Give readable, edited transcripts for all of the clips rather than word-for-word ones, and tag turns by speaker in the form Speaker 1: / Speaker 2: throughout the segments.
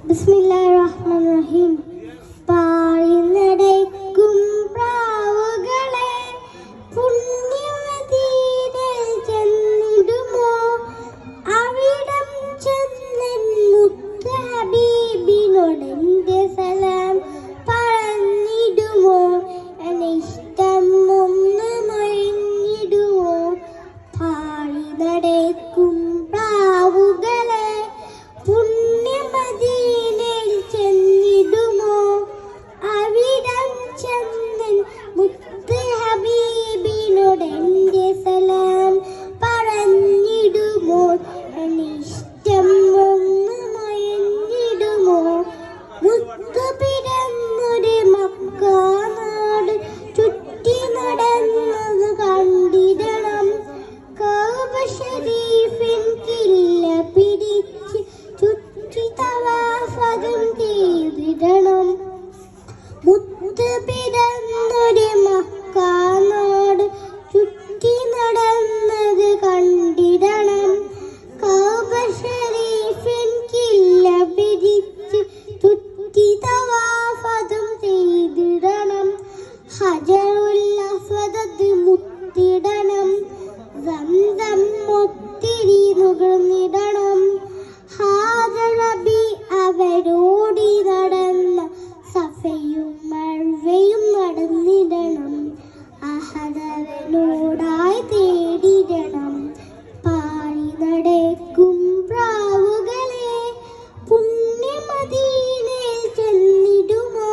Speaker 1: ബിസ്മില്ലാഹിർറഹ്മാനിർറഹീം. പാറിനടക്കും പ്രാവുകളെ പുണ്യമദീനയിൽ ചെന്നിടുമോ? അവിടം ചെന്നൻ മുത്ത് ഹബീബിനോടെന്റെ സലാം പറഞ്ഞിടുമോ? എന്നെ ഇഷ്ടം ഒന്ന് മൊഴിഞ്ഞിടുമോ? പാറിനടക്കും പ്രാവുകളെ പുണ്യമദീനയിൽ ചെന്നിടുമോ? അവിടം ചെന്നൻ മുത്ത് ഹബീബിനോടെന്റെ സലാം പറഞ്ഞിടുമോ? എന്നെ ഇഷ്ടം ഒന്ന് മൊഴിഞ്ഞിടുമോ? മുത്ത് പിറന്നൊരു മക്ക നാട് ചുറ്റി നടന്നത് കണ്ടിടണം. കഅബ ശരീഫിൻ കില്ല പിടിച്ച് ചുറ്റി തവാഫതും ചെയ്തിടണം. മുത്ത് പിറന്നൊരു മക്ക നാട് ചുറ്റി നടന്നത് കണ്ടിടണം. കഅബ ശരീഫിൻ കില്ല പിടിച്ച് ചുറ്റി തവാഫതും ചെയ്തിടണം. ഹജറുൽ അസ്വദ് മുത്തിടണം. സംസം ഒത്തിരി നുകർന്നിടണം. ഹാജറബി അവരോടി നടന്ന സഫയും മർവയും നടന്നിടണം. അഹദവനോടായി തേടിടണം. പാറി നടക്കും പ്രാവുകളെ പുണ്യമദീനയിൽ ചെന്നിടുമോ?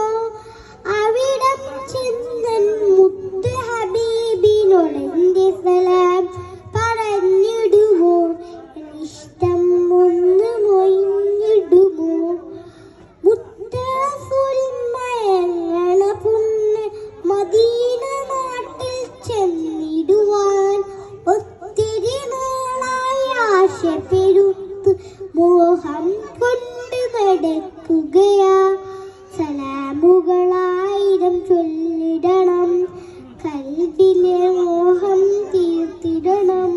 Speaker 1: അവിടം ചെന്നൻ മുത്ത് ഹബീബിനോടെന്റെ സലാം പറഞ്ഞിടുമോ? ഇഷ്ടം ഒന്ന് മൊഴിഞ്ഞിടുമോ? മുത്ത് റസൂൽ മയങ്ങണ പുണ്യ മദീന നാട്ടിൽ ചെന്നിടുവാൻ ഒത്തിരി നാളായി ആശ പെരുത്ത് മോഹം കൊണ്ട് നടക്കുകയാ. സലാമുകളായിരം ചൊല്ലിടണം. കൽബിലെ മോഹം തീർത്തിടണം.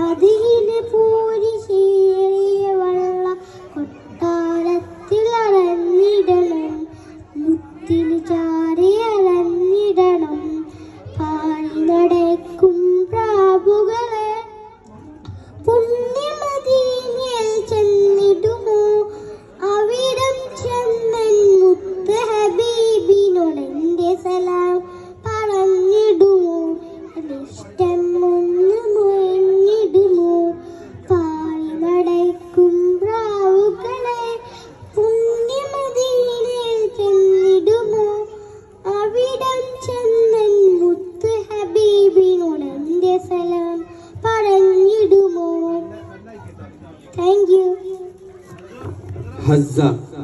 Speaker 1: അതിന് പൂരി ശേറിയ വള്ള കൊട്ടാരത്തിൽ അളന്നിടണം. മുത്തിന് ചാരി അളന്നിടണം. പാറി നടക്കും പ്രാവുകളെ പുണ്യമദീനയിൽ ചെന്നിടുമോ? അവിടം ചെന്നൻ മുത്ത് ഹബീബിനോടെന്റെ സലാം പറഞ്ഞിടുമോ? ഇഷ്ടം ഒന്ന് മൊഴിഞ്ഞിടുമോ? പാറി നടക്കും പ്രാവുകളെ പുണ്യമദീനയിൽ ചെന്നിടുമോ? അവിടം ചെന്നൻ മുത്ത് ഹബീബിനോടെന്റെ സലാം പറഞ്ഞിടുമോ? Thank you.
Speaker 2: ഹസ്സ